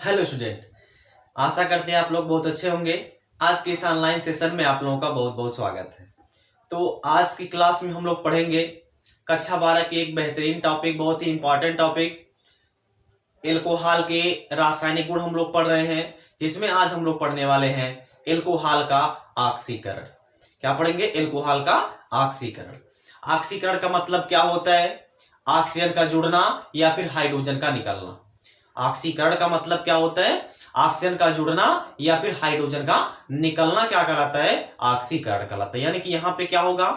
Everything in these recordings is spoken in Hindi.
हेलो स्टूडेंट, आशा करते हैं आप लोग बहुत अच्छे होंगे। आज के इस ऑनलाइन सेशन में आप लोगों का बहुत बहुत स्वागत है। तो आज की क्लास में हम लोग पढ़ेंगे कक्षा 12 के एक बेहतरीन टॉपिक, बहुत ही इंपॉर्टेंट टॉपिक, एल्कोहल के रासायनिक गुण हम लोग पढ़ रहे हैं, जिसमें आज हम लोग पढ़ने वाले हैं एल्कोहल का ऑक्सीकरण। क्या पढ़ेंगे? एल्कोहल का ऑक्सीकरण। ऑक्सीकरण का मतलब क्या होता है? ऑक्सीजन का जुड़ना या फिर हाइड्रोजन का निकलना। ऑक्सीकरण का मतलब क्या होता है? ऑक्सीजन का जुड़ना या फिर हाइड्रोजन का निकलना क्या कहलाता है? ऑक्सीकरण कहलाता है। यानी कि यहाँ पे क्या होगा?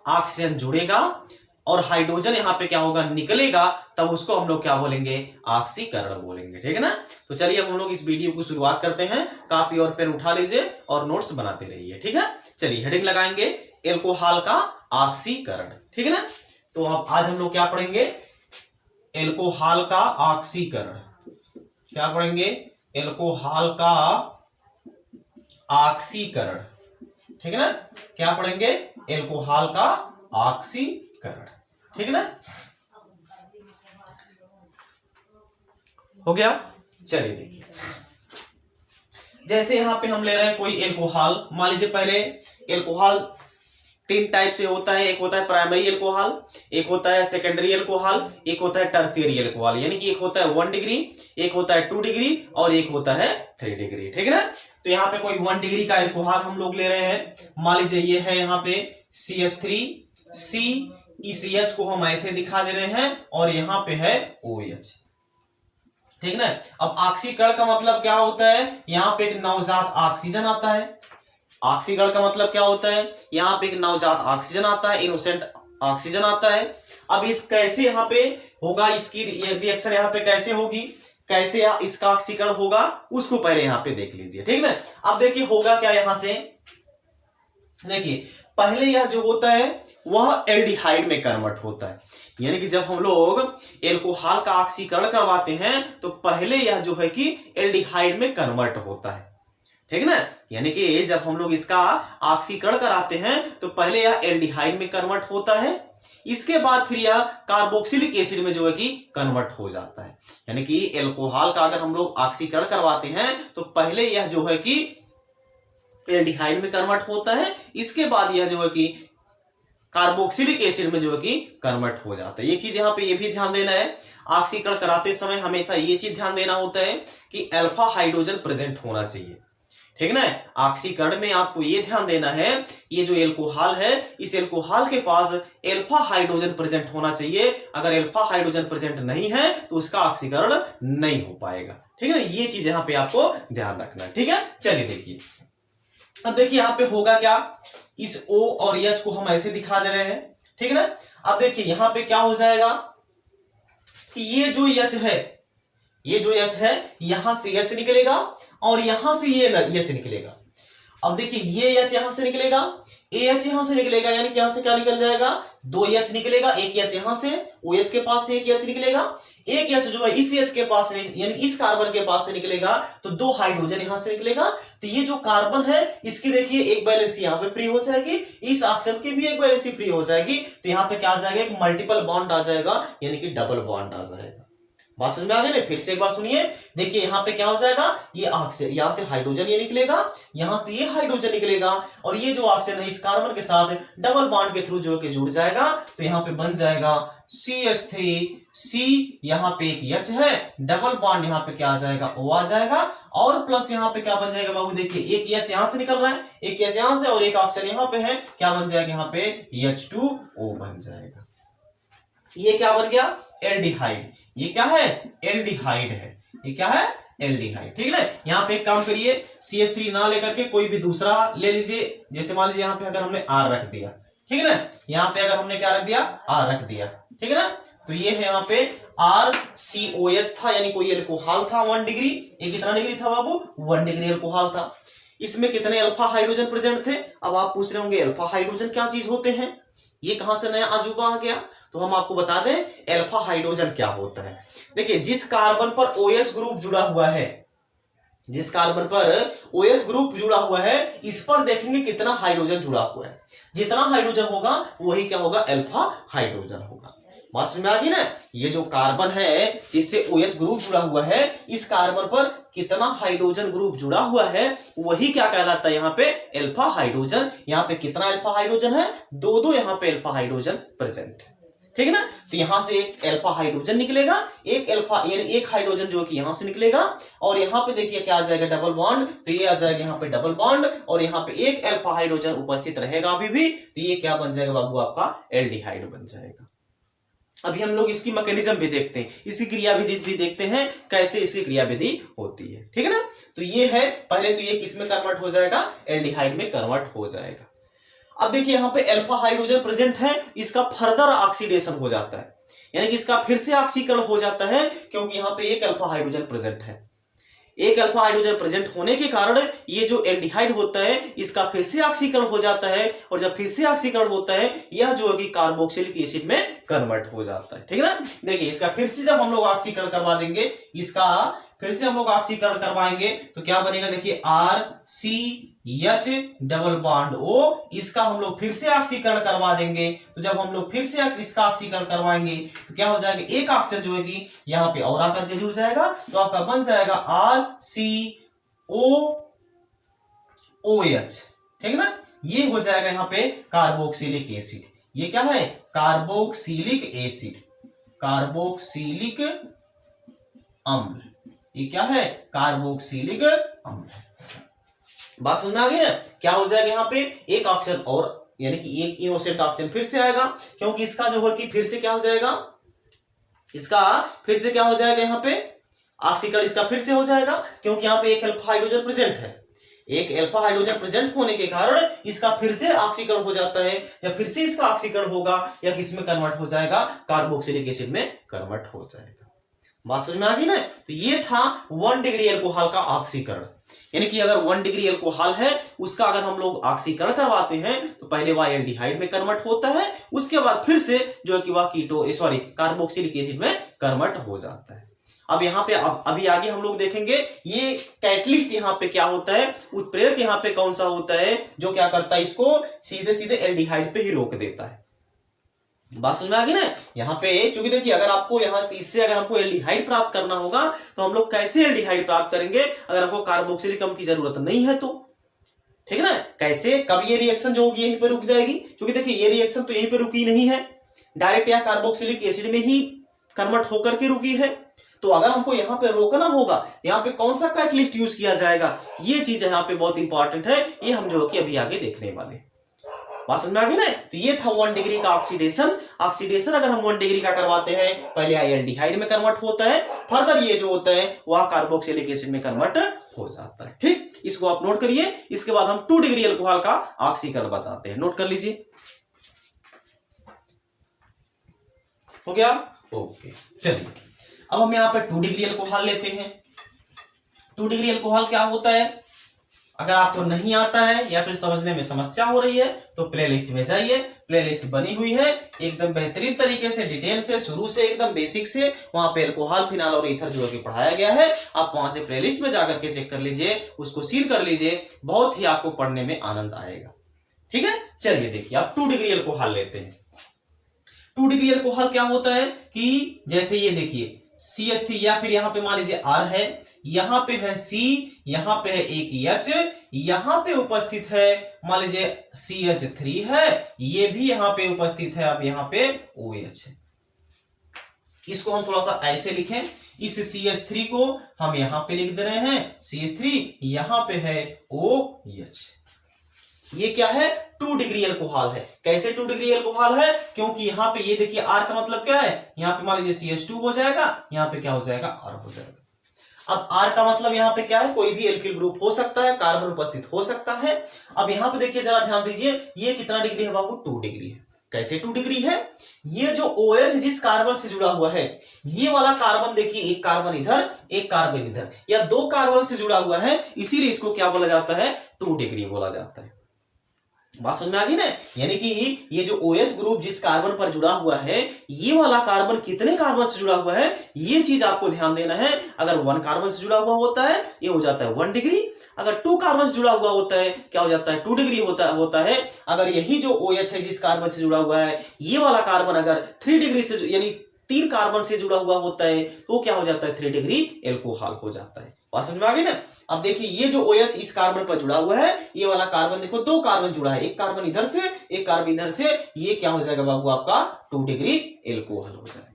ऑक्सीजन जुड़ेगा और हाइड्रोजन यहाँ पे क्या होगा? निकलेगा, तब उसको हम लोग क्या बोलेंगे? ऑक्सीकरण बोलेंगे। ठीक है ना? तो चलिए हम लोग इस वीडियो को शुरुआत करते हैं। कॉपी और पेन उठा लीजिए और नोट्स बनाते रहिए। ठीक है, चलिए हेडिंग लगाएंगे एल्कोहल का ऑक्सीकरण। ठीक है ना? तो अब आज हम लोग क्या पढ़ेंगे? एल्कोहल का ऑक्सीकरण। क्या पढ़ेंगे? एल्कोहल का ऑक्सीकरण। ठीक है ना? क्या पढ़ेंगे? एल्कोहल का ऑक्सीकरण। ठीक है ना? हो गया? चलिए देखिए, जैसे यहां पे हम ले रहे हैं कोई एल्कोहल। मान लीजिए पहले एल्कोहल तीन टाइप से होता है। एक होता है प्राइमरी एल्कोहल, एक होता है सेकेंडरी एल्कोहल, एक होता है टर्शियरी एल्कोहल। यानी कि एक होता है 1 डिग्री, एक होता है 2 डिग्री और एक होता है 3 डिग्री। ठीक है ना? तो यहाँ पे कोई 1 डिग्री का एल्कोहल हम लोग ले रहे हैं। मान लीजिए ये है यहाँ पे CH3C। इस H को हम ऐसे दिखा दे रहे हैं और यहाँ पे है OH। ठीक ना? अब ऑक्सीकरण का मतलब क्या होता है? यहाँ पे एक नवजात ऑक्सीजन आता है। ऑक्सीकरण का मतलब क्या होता है? यहाँ पे एक नवजात ऑक्सीजन आता है, इनोसेंट ऑक्सीजन आता है। अब इस कैसे यहाँ पे होगा, इसकी रिएक्शन यहाँ पे कैसे होगी, कैसे इसका ऑक्सीकरण होगा, उसको पहले यहाँ पे देख लीजिए। ठीक ना? अब देखिए होगा क्या यहाँ से। देखिए पहले यह जो होता है वह एल्डिहाइड में कन्वर्ट होता है। यानी कि जब हम लोग एल्कोहल का ऑक्सीकरण करवाते हैं तो पहले यह जो है कि एल्डिहाइड में कन्वर्ट होता है। ठीक है ना? यानी कि जब हम लोग इसका ऑक्सीकरण कराते हैं तो पहले यह एल्डिहाइड में कन्वर्ट होता है, इसके बाद फिर यह कार्बोक्सिलिक एसिड में जो है कि कन्वर्ट हो जाता है। यानी कि एल्कोहल का अगर हम लोग ऑक्सीकरण करवाते हैं तो पहले यह जो है कि एल्डिहाइड में कन्वर्ट होता है, इसके बाद यह जो है कि कार्बोक्सिलिक एसिड में जो है कि कन्वर्ट हो जाता है। एक चीज यहाँ पे ये भी ध्यान देना है, ऑक्सीकरण कराते समय हमेशा ये चीज ध्यान देना होता है कि अल्फा हाइड्रोजन प्रेजेंट होना चाहिए। ठीक ना? ऑक्सीकरण में आपको ये ध्यान देना है, ये जो एल्कोहल है इस एल्कोहल के पास अल्फा हाइड्रोजन प्रेजेंट होना चाहिए। अगर अल्फा हाइड्रोजन प्रेजेंट नहीं है तो उसका ऑक्सीकरण नहीं हो पाएगा। ठीक है ना? ये चीज यहाँ पे आपको ध्यान रखना है। ठीक है, चलिए देखिए। अब देखिए यहाँ पे होगा क्या, इस O और H को हम ऐसे दिखा दे रहे हैं। ठीक है ना? अब देखिए यहाँ पे क्या हो जाएगा कि ये जो H है, ये जो H है यहां से H निकलेगा और यहां से ये H निकलेगा। अब देखिए ये H यहां से निकलेगा, AH यहां से निकलेगा, यानी कि यहां से क्या निकल जाएगा? 2 H निकलेगा। एक H यहां से OH के पास से एक H निकलेगा, एक H जो है इस H के पास से यानी इस कार्बन के पास से निकलेगा, तो 2 हाइड्रोजन यहां से निकलेगा। तो ये जो कार्बन है इसकी देखिए एक वैलेंसी यहाँ पे फ्री हो जाएगी, इस ऑक्सीजन की भी एक वैलेंसी फ्री हो जाएगी। तो यहाँ पे क्या आ जाएगा? एक मल्टीपल बॉन्ड आ जाएगा, यानी कि डबल बॉन्ड आ जाएगा। बात समझ में आ गई ना? फिर से एक बार सुनिए। देखिए यहाँ पे क्या हो जाएगा, ये ऑक्सीजन, यहाँ से हाइड्रोजन ये निकलेगा, यहाँ से ये हाइड्रोजन निकलेगा और ये जो ऑक्सीजन है इस कार्बन के साथ डबल बॉन्ड के थ्रू जो है जुड़ जाएगा। तो यहाँ पे बन जाएगा CH3C, यहाँ पे एक H है, डबल बॉन्ड यहाँ पे क्या आ जाएगा? O आ जाएगा और प्लस यहाँ पे क्या बन जाएगा बाबू? देखिए एक H यहाँ से निकल रहा है, एक H यहाँ से और एक ऑक्सीजन यहाँ पे है, क्या बन जाएगा? यहाँ पे H2O बन जाएगा। ये क्या बन गया? एल्डिहाइड। ये क्या है? एल्डिहाइड है। ये क्या है? एल्डिहाइड। ठीक है? यहाँ पे एक काम करिए, CH3 ना लेकर के कोई भी दूसरा ले लीजिए। जैसे मान लीजिए यहाँ पे अगर हमने R रख दिया, ठीक है ना? यहाँ पे अगर हमने क्या रख दिया? R रख दिया। ठीक है ना? तो ये है यहाँ पे RCOH था, यानी कोई एल्कोहल था 1 डिग्री। ये कितना डिग्री था बाबू? 1 डिग्री एल्कोहल था। इसमें कितने अल्फा हाइड्रोजन प्रेजेंट थे? अब आप पूछ रहे होंगे अल्फा हाइड्रोजन क्या चीज होते हैं, ये कहां से नया अजूबा आ गया? तो हम आपको बता दें अल्फा हाइड्रोजन क्या होता है। देखिए जिस कार्बन पर OH ग्रुप जुड़ा हुआ है, जिस कार्बन पर OH ग्रुप जुड़ा हुआ है, इस पर देखेंगे कितना हाइड्रोजन जुड़ा हुआ है। जितना हाइड्रोजन होगा वही क्या होगा? अल्फा हाइड्रोजन होगा। बात समझ में आ गई ना। ये जो कार्बन है जिससे OH ग्रुप जुड़ा हुआ है, इस कार्बन पर कितना हाइड्रोजन ग्रुप जुड़ा हुआ है वही क्या कहलाता है यहाँ पे अल्फा हाइड्रोजन। यहाँ पे कितना अल्फा हाइड्रोजन है, दो यहाँ पे अल्फा हाइड्रोजन प्रेजेंट है, ठीक है ना। तो यहां से एक अल्फा हाइड्रोजन निकलेगा, एक अल्फा यानी एक हाइड्रोजन जो कि यहां से निकलेगा, और यहाँ पे देखिए क्या आ जाएगा डबल बॉन्ड, तो ये आ जाएगा यहाँ पे डबल बॉन्ड, और यहाँ पे एक अल्फा हाइड्रोजन उपस्थित रहेगा अभी भी, तो ये क्या बन जाएगा बाबू आपका एल्डिहाइड बन जाएगा। अभी हम लोग इसकी मैकेनिज्म भी देखते हैं, इसकी क्रियाविधि भी देखते हैं कैसे इसकी क्रियाविधि होती है, ठीक है ना। तो ये है, पहले तो ये किस में कन्वर्ट हो जाएगा, एल्डिहाइड में कन्वर्ट हो जाएगा। अब देखिए यहाँ पे अल्फा हाइड्रोजन प्रेजेंट है, इसका फर्दर ऑक्सीडेशन हो जाता है, यानी कि इसका फिर से ऑक्सीकरण हो जाता है, क्योंकि यहाँ पे एक अल्फा हाइड्रोजन प्रेजेंट है। एक अल्फा हाइड्रोजन प्रेजेंट होने के कारण ये जो एल्डिहाइड होता है इसका फिर से ऑक्सीकरण हो जाता है, और जब फिर से ऑक्सीकरण होता है यह जो है कि कार्बोक्सिलिक एसिड में कन्वर्ट हो जाता है, ठीक है ना। देखिए इसका फिर से जब हम लोग ऑक्सीकरण करवा देंगे, इसका फिर से हम लोग ऑक्सीकरण करवाएंगे तो क्या बनेगा, देखिए RCH डबल बॉन्ड O, इसका हम लोग फिर से ऑक्सीकरण करवा देंगे। तो जब हम लोग फिर से इसका ऑक्सीकरण करवाएंगे तो क्या हो जाएगा, एक ऑक्सीजन जो है कि यहाँ पे और आकर के जुड़ जाएगा, तो आपका बन जाएगा RCOOH, ठीक है ना। ये हो जाएगा यहाँ पे कार्बोक्सिलिक एसिड। ये क्या है, कार्बोक्सिलिक एसिड, कार्बोक्सिलिक अम्ल, ये क्या है, कार्बोक्सिलिक अम्ल। बात समझ में आ गई ना। क्या हो जाएगा यहाँ पे, एक ऑक्सीजन और, यानी कि एक इनोसेंट ऑक्सीजन फिर से आएगा, क्योंकि इसका जो है कि फिर से क्या हो जाएगा, इसका फिर से क्या हो जाएगा, यहाँ पे ऑक्सीकरण इसका फिर से हो जाएगा, क्योंकि यहाँ पे एक अल्फा हाइड्रोजन प्रेजेंट है। एक अल्फा हाइड्रोजन प्रेजेंट होने के कारण इसका फिर से ऑक्सीकरण हो जाता है। जब फिर से इसका ऑक्सीकरण होगा या किसमें कन्वर्ट हो जाएगा, कार्बोक्सिलिक एसिड में कन्वर्ट हो जाएगा। बात समझ में आ गई ना। तो ये था 1 डिग्री अल्कोहल का ऑक्सीकरण, यानी कि अगर 1 डिग्री अल्कोहल है उसका अगर हम लोग ऑक्सीकरण करवाते हैं तो पहले वह एल्डिहाइड में कन्वर्ट होता है, उसके बाद फिर से जो है कि वह कार्बोक्सिलिक एसिड में कन्वर्ट हो जाता है। अब यहाँ पे अभी आगे हम लोग देखेंगे ये कैटलिस्ट यहाँ पे क्या होता है, उत्प्रेरक यहाँ पे कौन सा होता है जो क्या करता है, इसको सीधे सीधे एल्डिहाइड पे ही रोक देता है। बात समझ में आ गई ना। यहाँ पे चूंकि देखिए अगर आपको यहाँ से इससे अगर हमको एल्डिहाइड प्राप्त करना होगा तो हम लोग कैसे एल्डिहाइड प्राप्त करेंगे, अगर हमको कार्बोक्सिलिक अम्ल की जरूरत नहीं है तो, ठीक है ना। कैसे, कब ये रिएक्शन जो होगी यहीं पे रुक जाएगी, क्योंकि देखिए ये रिएक्शन तो यहीं पे रुकी नहीं है, डायरेक्ट यहाँ कार्बोक्सिलिक एसिड में ही कन्वर्ट होकर के रुकी है। तो अगर हमको यहाँ पे रोकना होगा, यहाँ पे कौन सा कैटलिस्ट यूज किया जाएगा, ये चीज यहाँ पे बहुत इंपॉर्टेंट है, ये हम जो कि अभी आगे देखने वाले। बात समझ में आ गई ना। तो ये था 1 डिग्री का ऑक्सीडेशन। ऑक्सीडेशन अगर हम 1 डिग्री का करवाते हैं, पहले एल्डिहाइड में कन्वर्ट होता है, फर्दर ये जो होता है वह कार्बोक्सिलिक एसिड में कन्वर्ट हो जाता है, ठीक। इसको आप नोट करिए। इसके बाद हम 2 डिग्री अल्कोहल का ऑक्सीकरण बताते हैं, नोट कर लीजिए। हो गया, ओके। चलिए अब हम यहाँ पे 2 डिग्री अल्कोहल लेते हैं। 2 डिग्री अल्कोहल क्या होता है, अगर आपको नहीं आता है या फिर समझने में समस्या हो रही है तो प्लेलिस्ट में जाइए, प्लेलिस्ट बनी हुई है एकदम बेहतरीन तरीके से, डिटेल से, शुरू से एकदम बेसिक से, वहां पे अल्कोहल, फिनाल और ईथर जो है पढ़ाया गया है। आप वहां से प्लेलिस्ट में जाकर के चेक कर लीजिए, उसको सील कर लीजिए, बहुत ही आपको पढ़ने में आनंद आएगा, ठीक है। चलिए देखिए आप 2 डिग्री अल्कोहल लेते हैं। 2 डिग्री अल्कोहल क्या होता है कि जैसे ये देखिए CH3 या फिर यहाँ पे मान लीजिए R है, यहाँ पे है C, यहाँ पे है एक H, यहाँ पे उपस्थित है मान लीजिए CH3 है, ये भी यहाँ पे उपस्थित है, अब यहाँ पे OH। इसको हम थोड़ा सा ऐसे लिखें, इस CH3 को हम यहाँ पे लिख दे रहे हैं CH3, यहाँ पे है OH। ये क्या है, 2 डिग्री अल्कोहल है। कैसे 2 डिग्री अल्कोहल है, क्योंकि यहाँ पे ये देखिए R का मतलब क्या है, यहाँ पे मान लीजिए CH2 हो जाएगा, यहाँ पे क्या हो जाएगा, R हो जाएगा। अब R का मतलब यहाँ पे क्या है, कोई भी एल्किल ग्रुप हो सकता है, कार्बन उपस्थित हो सकता है। अब यहाँ पे देखिए जरा ध्यान दीजिए, ये कितना डिग्री है बाबू, 2 डिग्री है। कैसे 2 डिग्री है, ये जो OH जिस कार्बन से जुड़ा हुआ है, ये वाला कार्बन देखिए, एक कार्बन इधर, एक कार्बन इधर, या 2 कार्बन से जुड़ा हुआ है, इसीलिए इसको क्या बोला जाता है, 2 डिग्री बोला जाता है। बात समझ में आ गई ना। यानी कि ये जो OH ग्रुप जिस कार्बन पर जुड़ा हुआ है, ये वाला कार्बन कितने कार्बन से जुड़ा हुआ है, ये चीज आपको ध्यान देना है। अगर 1 कार्बन से जुड़ा हुआ होता है ये हो जाता है 1 डिग्री, अगर 2 कार्बन से जुड़ा हुआ होता है क्या हो जाता है 2 डिग्री होता है। अगर यही जो OH है जिस कार्बन से जुड़ा हुआ है ये वाला कार्बन अगर 3 डिग्री से यानी 3 कार्बन से जुड़ा हुआ होता है तो क्या हो जाता है 3 डिग्री एल्कोहल हो जाता है। बात समझ में आ गई ना। अब देखिए ये जो OH इस कार्बन पर जुड़ा हुआ है ये वाला कार्बन देखो 2 कार्बन जुड़ा है, एक कार्बन इधर से एक कार्बन इधर से, ये क्या हो जाएगा बाबू आपका 2 डिग्री एल्कोहल हो जाएगा।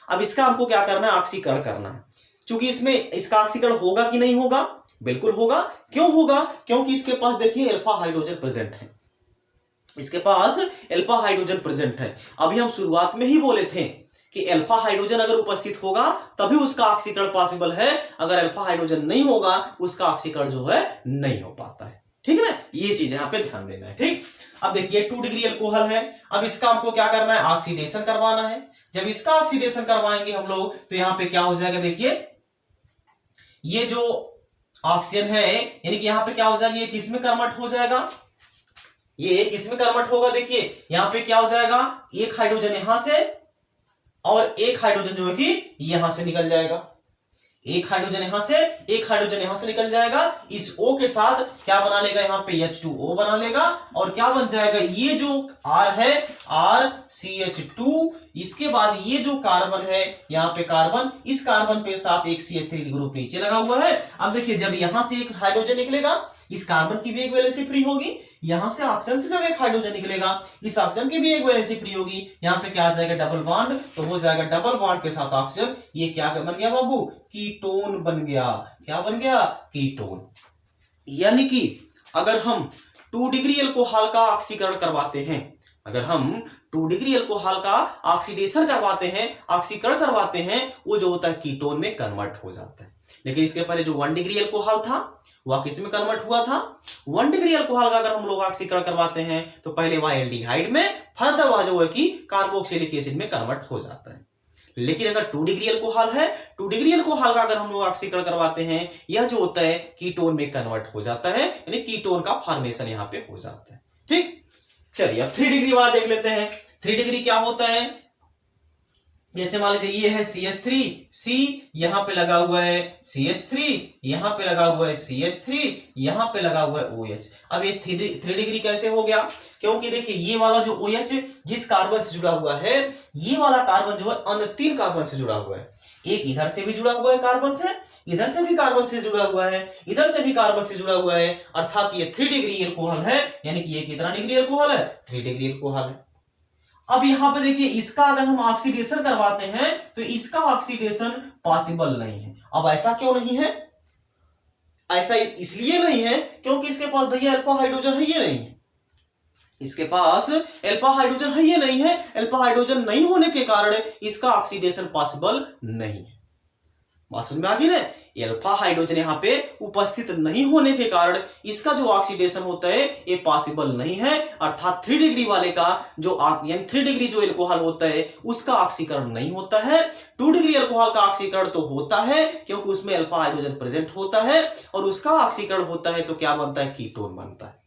अब इसका हमको क्या करना है ऑक्सीकरण करना है। क्योंकि इसमें इसका ऑक्सीकरण होगा कि नहीं होगा, बिल्कुल होगा। क्यों होगा, क्योंकि इसके पास देखिए अल्फा हाइड्रोजन प्रेजेंट है, इसके पास अल्फा हाइड्रोजन प्रेजेंट है। अभी हम शुरुआत में ही बोले थे कि अल्फा हाइड्रोजन अगर उपस्थित होगा तभी उसका ऑक्सीकरण पॉसिबल है, अगर अल्फा हाइड्रोजन नहीं होगा उसका ऑक्सीकरण जो है नहीं हो पाता है। ठीक है ना, ये चीज यहाँ पे ध्यान देना है। ठीक, अब देखिए 2 डिग्री अल्कोहल है। अब इसका हमको क्या करना है ऑक्सीडेशन करवाना है। जब इसका ऑक्सीडेशन करवाएंगे हम लोग तो यहाँ पे क्या हो जाएगा देखिए ये जो ऑक्सीजन है यानी कि यहाँ पे क्या हो जाएगा ये किस में कन्वर्ट हो जाएगा, ये किस में कन्वर्ट होगा देखिए यहाँ पे क्या हो जाएगा एक हाइड्रोजन यहां से और एक हाइड्रोजन जो है कि यहां से निकल जाएगा, एक हाइड्रोजन यहां से एक हाइड्रोजन यहां से निकल जाएगा। इस O के साथ क्या बना लेगा यहाँ पे H2O बना लेगा और क्या बन जाएगा ये जो R है RCH2, इसके बाद ये जो कार्बन है यहाँ पे कार्बन, इस कार्बन पे साथ एक CH3 ग्रुप नीचे लगा हुआ है। अब देखिए जब यहां से एक हाइड्रोजन निकलेगा इस कार्बन की भी एक वैलेंसी फ्री होगी, यहां से ऑक्सीजन से जब एक हाइड्रोजन निकलेगा इस ऑक्सीजन की भी एक वैलेंसी फ्री होगी, यहाँ पे क्या आ जाएगा डबल बॉन्ड, तो हो जाएगा डबल बॉन्ड के साथ ऑक्सीजन। ये क्या बन गया बाबू कीटोन बन गया। क्या बन गया कीटोन। यानी कि अगर हम 2 डिग्री अल्कोहल का ऑक्सीकरण करवाते हैं, अगर हम 2 डिग्री अल्कोहल का ऑक्सीडेशन करवाते हैं ऑक्सीकरण करवाते हैं वो जो होता है कीटोन में कन्वर्ट हो जाता है। लेकिन इसके पहले जो 1 डिग्री अल्कोहल था वह किस में कन्वर्ट हुआ था 1 डिग्री अल्कोहल का अगर हम लोग ऑक्सीकरण करवाते हैं तो पहले वह एल्डिहाइड में फर्दर वह जो है कि कार्बोक्सिलिक एसिड में कन्वर्ट हो जाता है। लेकिन अगर 2 डिग्री अल्कोहल है 2 डिग्री अल्कोहल का अगर हम लोग ऑक्सीकरण करवाते हैं यह जो होता है कीटोन में कन्वर्ट हो जाता है, यानी कीटोन का फॉर्मेशन यहाँ पे हो जाता है। ठीक, चलिए अब 3 डिग्री वाला देख लेते हैं। 3 डिग्री क्या होता है, जैसे मान लीजिए ये है CH3 C, यहाँ पे लगा हुआ है CH3, यहाँ पे लगा हुआ है CH3, यहाँ पे लगा हुआ है OH। अब ये 3 डिग्री कैसे हो गया, क्योंकि देखिए ये वाला जो OH जिस कार्बन से जुड़ा हुआ है ये वाला कार्बन जो है अन्य 3 कार्बन से जुड़ा हुआ है, एक इधर से भी जुड़ा हुआ है कार्बन से, इधर से भी कार्बन से जुड़ा हुआ है, इधर से भी कार्बन से जुड़ा हुआ है, अर्थात ये 3 डिग्री अल्कोहल है। यानी कि ये कितना डिग्री अल्कोहल है 3 डिग्री अल्कोहल है। अब यहां पे देखिए इसका अगर हम ऑक्सीडेशन करवाते हैं तो इसका ऑक्सीडेशन पॉसिबल नहीं है। अब ऐसा क्यों नहीं है, ऐसा इसलिए नहीं है क्योंकि इसके पास भैया अल्फा हाइड्रोजन है ये नहीं है, इसके पास अल्फा हाइड्रोजन है ये नहीं है। अल्फा हाइड्रोजन नहीं होने के कारण इसका ऑक्सीडेशन पॉसिबल नहीं है। बात समझ में आ गई ना, अल्फा हाइड्रोजन यहाँ पे उपस्थित नहीं होने के कारण इसका जो ऑक्सीडेशन होता है ये पॉसिबल नहीं है। अर्थात 3 डिग्री वाले का जो यानी 3 डिग्री जो अल्कोहल होता है उसका ऑक्सीकरण नहीं होता है। 2 डिग्री अल्कोहल का ऑक्सीकरण तो होता है क्योंकि उसमें अल्फा हाइड्रोजन प्रेजेंट होता है और उसका ऑक्सीकरण होता है तो क्या बनता है कीटोन बनता है।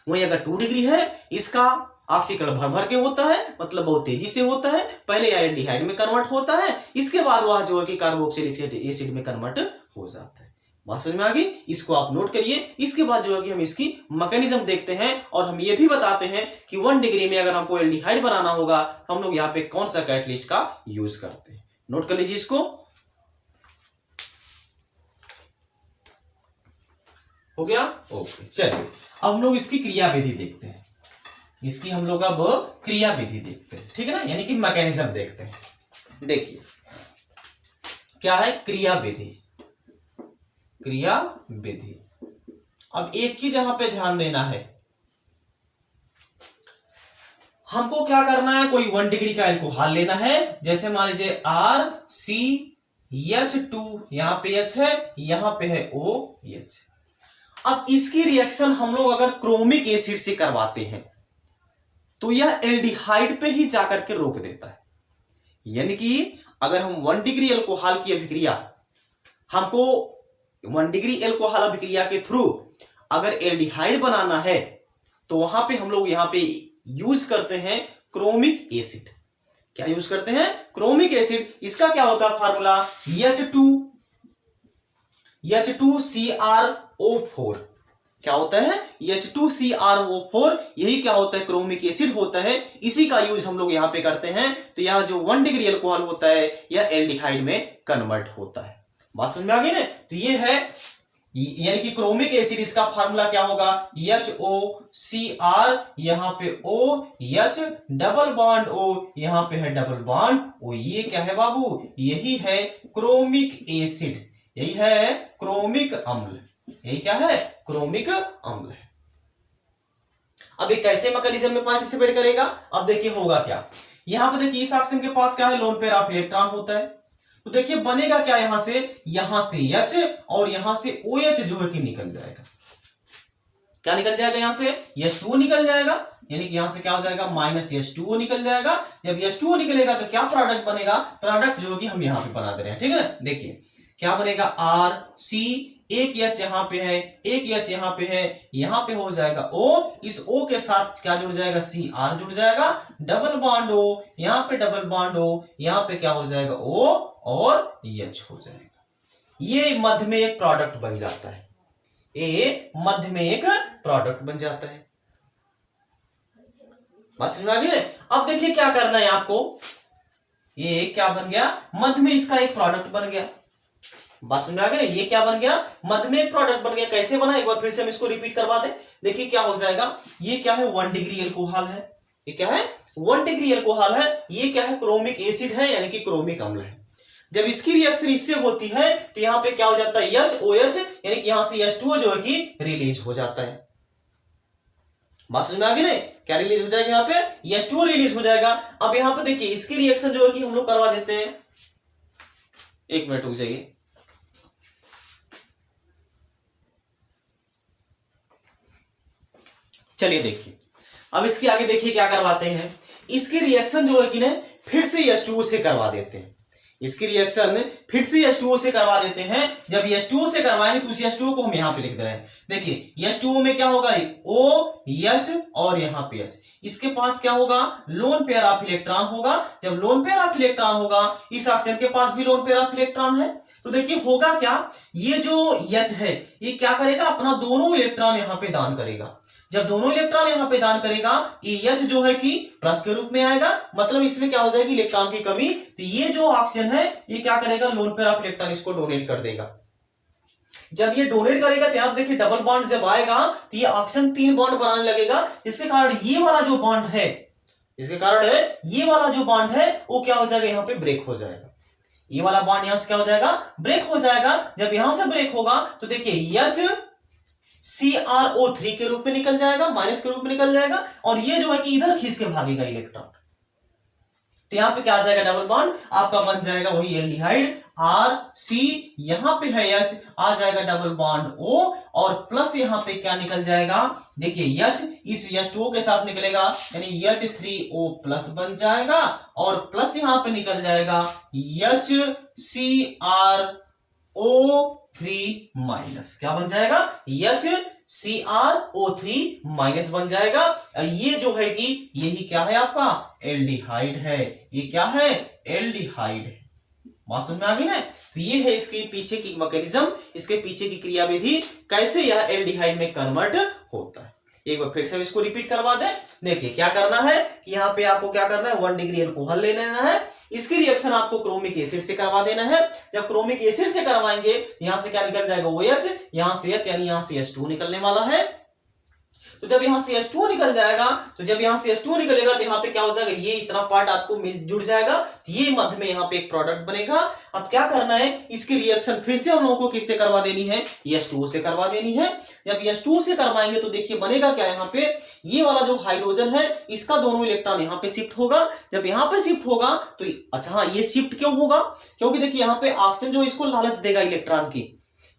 वही अगर 2 डिग्री है इसका ऑक्सीकरण भर भर के होता है, मतलब बहुत तेजी से होता है, पहले एल्डिहाइड में कन्वर्ट होता है इसके बाद वह जो है कि कार्बोक्सिलिक एसिड में कन्वर्ट हो जाता है। बात समझ में आ गई, इसको आप नोट करिए। इसके बाद जो है कि हम इसकी मैकेनिज्म देखते हैं और हम ये भी बताते हैं कि 1 डिग्री में अगर हमको एल्डिहाइड बनाना होगा तो हम लोग यहाँ पे कौन सा कैटलिस्ट का यूज करते हैं, नोट कर लीजिए इसको। हो गया, ओके। चलिए अब हम लोग इसकी क्रिया विधि देखते हैं, इसकी हम लोग अब क्रिया विधि देखते हैं, ठीक है ना, यानी कि मैकेनिज्म देखते हैं। देखिए क्या है क्रिया विधि, क्रिया विधि। अब एक चीज यहां पे ध्यान देना है, हमको क्या करना है, कोई 1 डिग्री का अल्कोहल लेना है, जैसे मान लीजिए RCH2, यहां पे H है, यहां पे है OH। अब इसकी रिएक्शन हम लोग अगर क्रोमिक एसिड से करवाते हैं तो यह एल्डिहाइड पे ही जाकर के रोक देता है। यानी कि अगर हम 1 डिग्री अल्कोहल की अभिक्रिया, हमको 1 डिग्री अल्कोहल अभिक्रिया के थ्रू अगर एल्डिहाइड बनाना है तो वहां पे हम लोग यहां पे यूज करते हैं क्रोमिक एसिड। क्या यूज करते हैं, क्रोमिक एसिड। इसका क्या होता है फार्मूला, H2 H2CrO4 क्या होता है? H2CrO4 यही क्या होता है? क्रोमिक एसिड होता है। इसी का यूज हम लोग यहाँ पे करते हैं। तो यहाँ जो 1 डिग्री अल्कोहल होता है यह एल्डिहाइड में कन्वर्ट होता है। बात समझ में आ गई ना? तो ये है यानी कि क्रोमिक एसिड, इसका फार्मूला क्या होगा? HOCr, यहाँ पे O, H double bond O, यहाँ पे है डबल बॉन्ड O। ये क्या है बाबू? यही है क्रोमिक एसिड, यही है क्रोमिक अम्ल। यही क्या है? क्रोमिक अम्ल है। अब ये कैसे मैकेनिज्म में पार्टिसिपेट करेगा? अब देखिए होगा क्या। यहां पर देखिए इस ऑक्सीजन के पास क्या है? लोन पेयर ऑफ इलेक्ट्रॉन होता है। तो देखिए बनेगा क्या? यहां से H और यहां से OH जो है कि निकल जाएगा। क्या निकल जाएगा? यहां से H2O निकल जाएगा, यानी कि यहां से क्या हो जाएगा? माइनस H2O निकल जाएगा। जब H2O निकलेगा तो क्या प्रोडक्ट बनेगा? प्रोडक्ट जो कि हम यहां पे बना दे रहे हैं, ठीक है ना? देखिए क्या बनेगा? RC, एक H यहाँ पे है, एक H यहाँ पे है, यहाँ पे हो जाएगा O, इस O के साथ क्या जुड़ जाएगा? Cr जुड़ जाएगा, डबल बॉन्ड O, यहाँ पे डबल बॉन्ड O, यहाँ पे क्या हो जाएगा? O और H हो जाएगा। ये मध्य में एक प्रोडक्ट बन जाता है, ये मध्य में एक प्रोडक्ट बन जाता है। बात समझ में आ गई है? अब देखिए क्या करना है आपको। ये क्या बन गया? मध्य में इसका एक प्रोडक्ट बन गया। बात समझ में आ गई? ये क्या बन गया? मध्य में एक प्रोडक्ट बन गया। कैसे बना? एक बार फिर से हम इसको रिपीट करवा दें। देखिए क्या हो जाएगा। ये क्या है? 1 डिग्री अल्कोहल है। ये क्या है? 1 डिग्री अल्कोहल है। ये क्या है? क्रोमिक एसिड है, यानी कि क्रोमिक अम्ल है। जब इसकी रिएक्शन इससे होती है तो यहाँ पे क्या हो जाता है? HOH, यानी कि यहां से H2O जो है कि रिलीज हो जाता है। बात समझ में आ गई ना? क्या रिलीज हो जाएगा? यहाँ पे H2O रिलीज हो जाएगा। अब यहाँ पे देखिए इसकी रिएक्शन जो है कि हम लोग करवा देते हैं। 1 मिनट रुक जाइए। चलिए देखिए अब इसके आगे देखिए क्या करवाते हैं। इसकी रिएक्शन जो है कि ना फिर से H2O से करवा देते हैं। इसकी रिएक्शन फिर से H2O से करवा देते हैं। जब H2O से करवाएंगे तो उस H2O को हम यहां पे लिख दे रहे हैं। देखिए H2O में क्या होगा? OH और यहाँ पे H। इसके पास क्या होगा? लोन पेयर ऑफ इलेक्ट्रॉन होगा। जब लोन पेयर ऑफ इलेक्ट्रॉन होगा, इस ऑक्सीजन के पास भी लोन पेयर ऑफ इलेक्ट्रॉन है। तो देखिए होगा क्या, ये जो H है ये क्या करेगा? अपना दोनों इलेक्ट्रॉन यहाँ पे दान करेगा। जब दोनों इलेक्ट्रॉन यहाँ पे दान करेगा, ये H जो है कि प्लस के रूप में आएगा, मतलब इसमें क्या हो जाएगी? इलेक्ट्रॉन की कमी। तो ये जो ऑक्सीजन है ये क्या करेगा? लोन पेयर ऑफ इलेक्ट्रॉन इसको डोनेट कर देगा। जब ये डोनेट करेगा तो आप देखिए डबल बॉन्ड जब आएगा तो ये ऑक्सीजन 3 बॉन्ड बनाने लगेगा, जिसके कारण ये वाला जो बॉन्ड है, इसके कारण ये वाला जो बॉन्ड है वो क्या हो जाएगा? यहाँ पे ब्रेक हो जाएगा। ये वाला बॉन्ड यहां से क्या हो जाएगा? ब्रेक हो जाएगा। जब यहां से ब्रेक होगा तो देखिए HCrO3 के रूप में निकल जाएगा, माइनस के रूप में निकल जाएगा, और ये जो है कि इधर खींच के भागेगा इलेक्ट्रॉन। तो यहां पे क्या आ जाएगा? डबल बॉन्ड आपका बन जाएगा वही एल्डिहाइड RC, यहां पे है H, आ जाएगा डबल बॉन्ड O, और प्लस यहां पे क्या निकल जाएगा? देखिए H इस H2O के साथ निकलेगा, यानी H3O प्लस बन जाएगा, और प्लस यहां पे निकल जाएगा HCrO3 माइनस। क्या बन जाएगा? HCrO3 माइनस बन जाएगा। ये जो है कि यही क्या है? आपका एल्डिहाइड है। ये क्या है? एल्डिहाइड है। बात समझ में आ गई ना? तो ये है इसके पीछे की मैकेनिज्म, इसके पीछे की क्रियाविधि, कैसे यह एल्डिहाइड में कन्वर्ट होता है। एक बार फिर से इसको रिपीट करवा दें। देखिए क्या करना है कि यहाँ पे आपको क्या करना है? 1 डिग्री अल्कोहल ले लेना है। इसकी रिएक्शन आपको क्रोमिक एसिड से करवा देना है। जब क्रोमिक एसिड से करवाएंगे यहां से क्या निकल जाएगा? OH, यहां से H, यानी यहां से H2 निकलने वाला है। तो जब यहां से H2 निकल जाएगा, तो जब यहां से H2 निकलेगा तो यहाँ पे क्या हो जाएगा? ये इतना पार्ट आपको मिल जुड़ जाएगा, ये मध्य में यहाँ पे एक प्रोडक्ट बनेगा। अब क्या करना है? इसकी रिएक्शन फिर से हम लोगों को किससे करवा देनी है? H2O से करवा देनी है। जब H2O से करवाएंगे तो देखिए बनेगा क्या? यहाँ पे ये वाला जो हाइड्रोजन है इसका दोनों इलेक्ट्रॉन यहाँ पे शिफ्ट होगा। जब यहाँ पे शिफ्ट होगा तो अच्छा हाँ, ये शिफ्ट क्यों होगा? क्योंकि देखिए यहाँ पे ऑक्सीजन जो इसको लालच देगा इलेक्ट्रॉन की,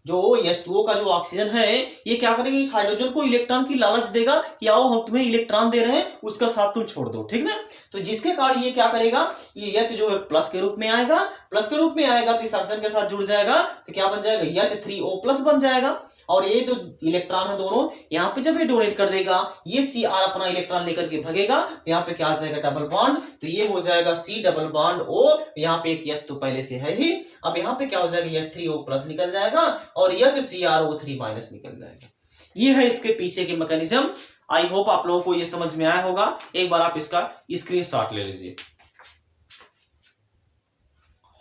जो H2O का जो ऑक्सीजन है ये क्या करेगा? हाइड्रोजन को इलेक्ट्रॉन की लालच देगा कि आओ हम तुम्हें इलेक्ट्रॉन दे रहे हैं, उसका साथ तुम छोड़ दो, ठीक ना? तो जिसके कारण ये क्या करेगा? ये H जो है प्लस के रूप में आएगा, प्लस के रूप में आएगा तो इस ऑक्सीजन के साथ जुड़ जाएगा, तो क्या बन जाएगा? H3O प्लस बन जाएगा। और ये जो इलेक्ट्रॉन है दोनों यहाँ पे जब ये डोनेट कर देगा, ये Cr अपना इलेक्ट्रॉन लेकर के भगेगा, तो यहाँ पे क्या आ जाएगा डबल बॉन्ड, तो ये हो जाएगा C डबल बॉन्ड O, यहाँ पे एक H तो पहले से है ही, अब यहाँ पे क्या हो जाएगा H3O प्लस निकल जाएगा और HCrO3 माइनस निकल जाएगा। ये है इसके पीछे के मैकेनिज्म। आई होप आप लोगों को ये समझ में आया होगा। एक बार आप इसका स्क्रीनशॉट ले लीजिए।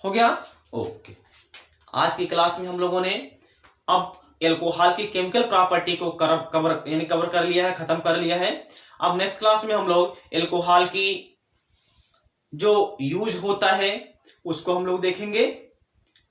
हो गया? ओके। आज की क्लास में हम लोगों ने अब एल्कोहल की केमिकल प्रॉपर्टी को कवर कर लिया है, खत्म कर लिया है। अब नेक्स्ट क्लास में हम लोग एल्कोहल की जो यूज होता है उसको हम लोग देखेंगे,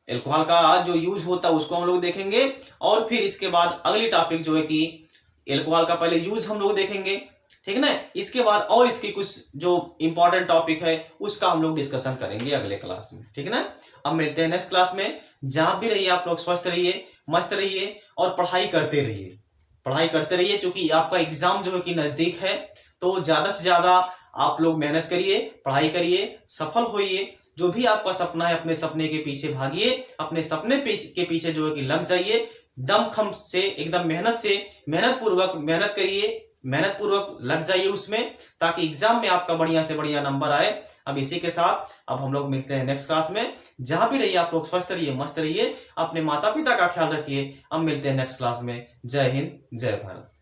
एल्कोहल का जो यूज होता है उसको हम लोग देखेंगे, और फिर इसके बाद अगली टॉपिक जो है कि एल्कोहल का पहले यूज हम लोग देखेंगे, ठीक है ना, इसके बाद और इसकी कुछ जो इंपॉर्टेंट टॉपिक है उसका हम लोग डिस्कशन करेंगे अगले क्लास में, ठीक है ना। अब मिलते हैं नेक्स्ट क्लास में। जहां भी रहिए आप लोग स्वस्थ रहिए, मस्त रहिए और पढ़ाई करते रहिए, पढ़ाई करते रहिए, क्योंकि आपका एग्जाम जो है कि नजदीक है, तो ज्यादा से ज्यादा आप लोग मेहनत करिए, पढ़ाई करिए, सफल होइए। जो भी आपका सपना है अपने सपने के पीछे भागिए, अपने सपने के पीछे जो है कि लग जाइए, दमखम से एकदम मेहनत पूर्वक लग जाइए उसमें, ताकि एग्जाम में आपका बढ़िया से बढ़िया नंबर आए। अब इसी के साथ अब हम लोग मिलते हैं नेक्स्ट क्लास में। जहां भी रहिए आप लोग स्वस्थ रहिए, मस्त रहिए, अपने माता पिता का ख्याल रखिए। अब मिलते हैं नेक्स्ट क्लास में। जय हिंद, जय भारत।